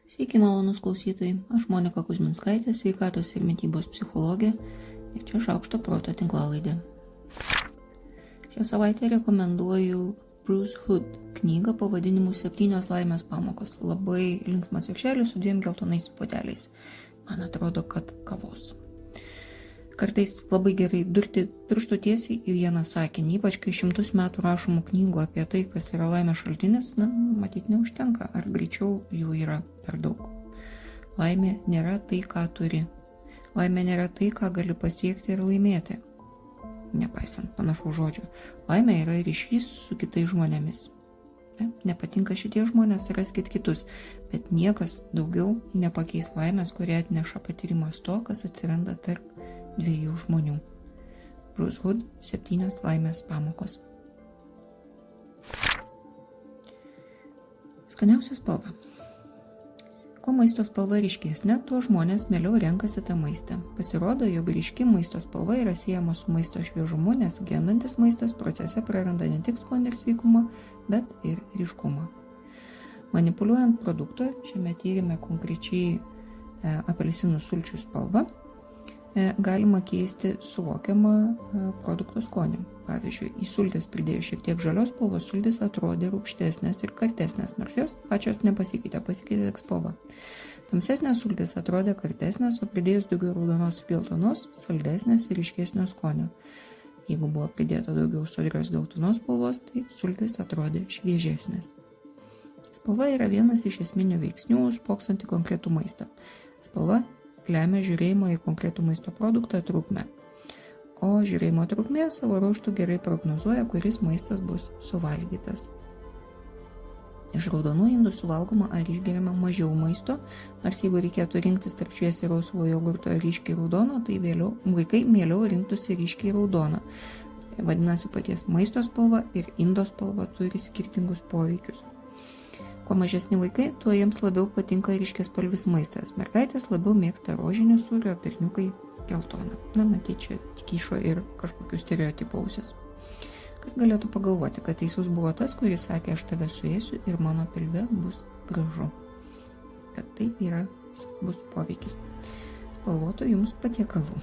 Sveiki, malonus klausytojai, aš Monika Kuzminskaitė, sveikatos ir mitybos psichologė ir čia Šaukšto proto tinklalaidė. Šią savaitę rekomenduoju Bruce Hood knygą pavadinimu 7 laimės pamokos. Labai linksmas viršelis su 2 geltonais puodeliais. Man atrodo, kad kavos. Kartais labai gerai durti pirštų tiesiai į vieną sakinį, ypač kai 100 metų rašomų knygų apie tai, kas yra laimės šaltinis, matyt neužtenka, ar greičiau jų yra per daug. Laimė nėra tai, ką turi. Laimė nėra tai, ką gali pasiekti ir laimėti. Nepaisant panašų žodžių. Laimė yra ryšys su kitais žmonėmis. Nepatinka šitie žmonės, raskit kitus, bet niekas daugiau nepakeis laimės, kurie atneša patyrimas to, kas atsiranda tarp 2 žmonių. Bruce Hood 7 laimės pamokos. Skaniausia spalva. Kuo maisto spalva ryškesnė, tuo žmonės mieliau renkasi tą maistą. Pasirodo, jog ryški maisto spalva yra siejama su maisto šviežumu, nes gendantis maistas procese praranda ne tik skonį ir sveikumą, bet ir ryškumą. Manipuliuojant produktu, šiame tyrime konkrečiai apelsinų sulčių spalva, galima keisti suvokiamą produkto skonį. Pavyzdžiui, į sultis pridėjus šiek tiek žalios spalvos, sultis atrodė rūgštesnės ir kartesnės, nors jos pačios nepasikeitė, pasikeitė tik spalva. Tamsesnės sultis atrodė kartesnės, o pridėjus daugiau raudonos ir geltonos, saldesnės ir ryškesnio skonio. Jeigu buvo pridėta daugiau sodrios geltonos spalvos, tai sultis atrodė šviežesnės. Spalva yra vienas iš esminių veiksnių, spoksant į konkretų maistą. Spalva lemia žiūrėjimo į konkretų maisto produktą trukmę. O žiūrėjimo trukmė savo ruožtu gerai prognozuoja, kuris maistas bus suvalgytas. Iš raudonų indų suvalgoma ar išgeriama mažiau maisto, nors jeigu reikėtų rinktis tarp šviesiai rausvo jogurto ir ryškiai raudono, tai vaikai mieliau rinktųsi ryškiai raudoną. Vadinasi, paties maisto spalva ir indo spalva turi skirtingus poveikius. Kuo mažesni vaikai, tuo jiems labiau patinka ryškiaspalvis maistas. Mergaitės labiau mėgsta rožinį sūrį, o berniukai geltoną. Matyt, čia tik išo ir kažkokius stereotipausius. Kas galėtų pagalvoti, kad teisus buvo tas, kuris sakė, aš tave suėsiu ir mano pilve bus gražu. Kad tai bus poveikis spalvotų jums patiekalų.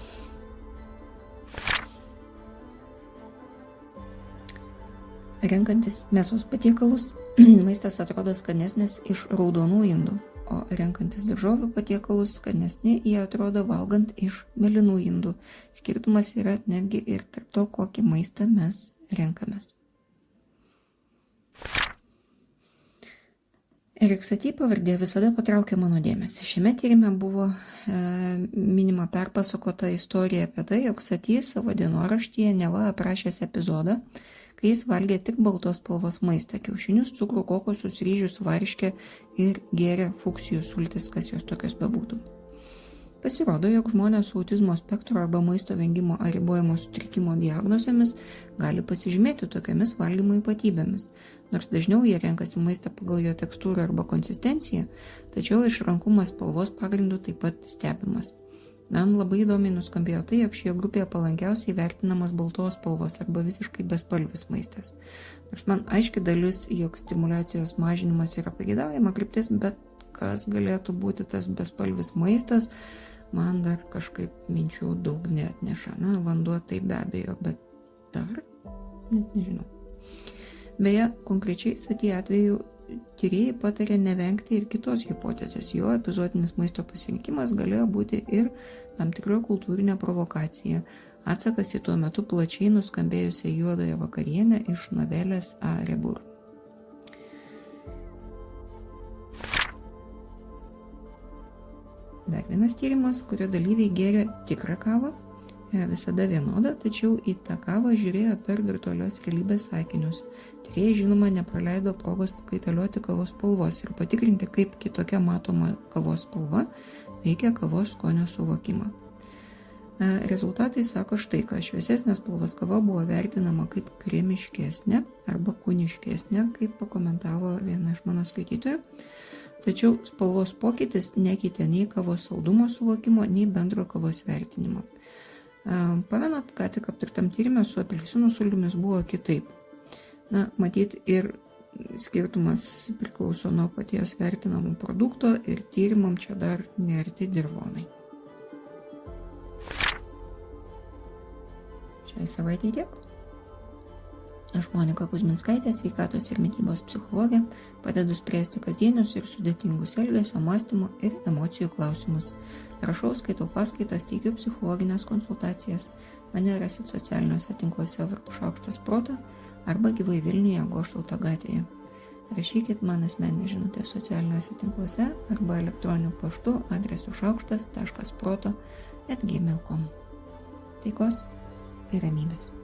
Renkantis mėsos patiekalus, maistas atrodo skanesnis iš raudonų indų, o renkantis daržovių patiekalus skanesni jie atrodo valgant iš mėlynų indų. Skirtumas yra netgi ir tarp to, kokį maistą mes renkamės. Erik Satie pavardė visada patraukė mano dėmesį. Šiame tyrime buvo minima perpasakota istorija apie tai, jog Satie savo dienoraštyje neva aprašęs epizodą, kai jis valgė tik baltos spalvos maistą, kiaušinius, cukrų, kokosus, ryžius, varškę ir gėrė fuksijų sultis, kas jos tokios bebūtų. Pasirodo, jog žmonės su autizmo spektro arba maisto vengimo ar ribojimo sutrikimo diagnozėmis gali pasižymėti tokiamis valgymo ypatybėmis, nors dažniau jie renkasi maistą pagal jo tekstūrą arba konsistenciją, tačiau išrankumas spalvos pagrindų taip pat stebimas. Man labai įdomiai nuskambėjo tai, jog šioje grupėje palankiausiai vertinamas baltos spalvos arba visiškai bespalvis maistas. Nors man aiški dalis, jog stimulacijos mažinimas yra pageidaujama kryptis, bet kas galėtų būti tas bespalvis maistas, man dar kažkaip minčių daug neatneša. Vanduo tai be abejo, bet dar net nežinau. Beje, konkrečiai Satie atveju tyrėjai patarė nevengti ir kitos hipotezės. Jo epizodinis maisto pasirinkimas galėjo būti ir tam tikra kultūrinė provokacija. Atsakas į tuo metu plačiai nuskambėjusią juodąją vakarienę iš novelės A. Rebur. Dar vienas tyrimas, kurio dalyviai gėrė tikrą kavą, visada vienoda, tačiau į tą kavą žiūrėjo per virtualios realybės akinius. Tyrėjai, žinoma, nepraleido progos pakaitalioti kavos spalvos ir patikrinti, kaip kitokia matoma kavos spalva veikia kavos skonio suvokimą. Rezultatai sako štai, kad šviesesnės spalvos kava buvo vertinama kaip kremiškesnė arba kūniškesnė, kaip pakomentavo viena iš mano skaitytojų. Tačiau spalvos pokytis nekeitė nei kavos saldumo suvokimo, nei bendro kavos vertinimo. Pamenat, ką tik aptartam tyrimė su apelsinų sultimis buvo kitaip. Matyt, ir skirtumas priklauso nuo paties vertinamo produkto ir tyrimam čia dar nearti dirvonai. Šiai savaitei tiek. Aš Monika Kuzminskaitė, sveikatos ir mitybos psichologė, padedu spręsti kasdienius ir sudėtingus elgesio, mąstymo ir emocijų klausimus. Rašau, skaitau paskaitas, teikiu psichologinės konsultacijas. Mane rasit socialiniuose tinkluose vardu Šaukštas Proto arba gyvai Vilniuje Goštauto gatvėje. Rašykit man asmeninę žinutę socialiniuose tinkluose arba elektroniniu paštu adresu šaukštas.proto@gmail.com. Taikos ir ramybės.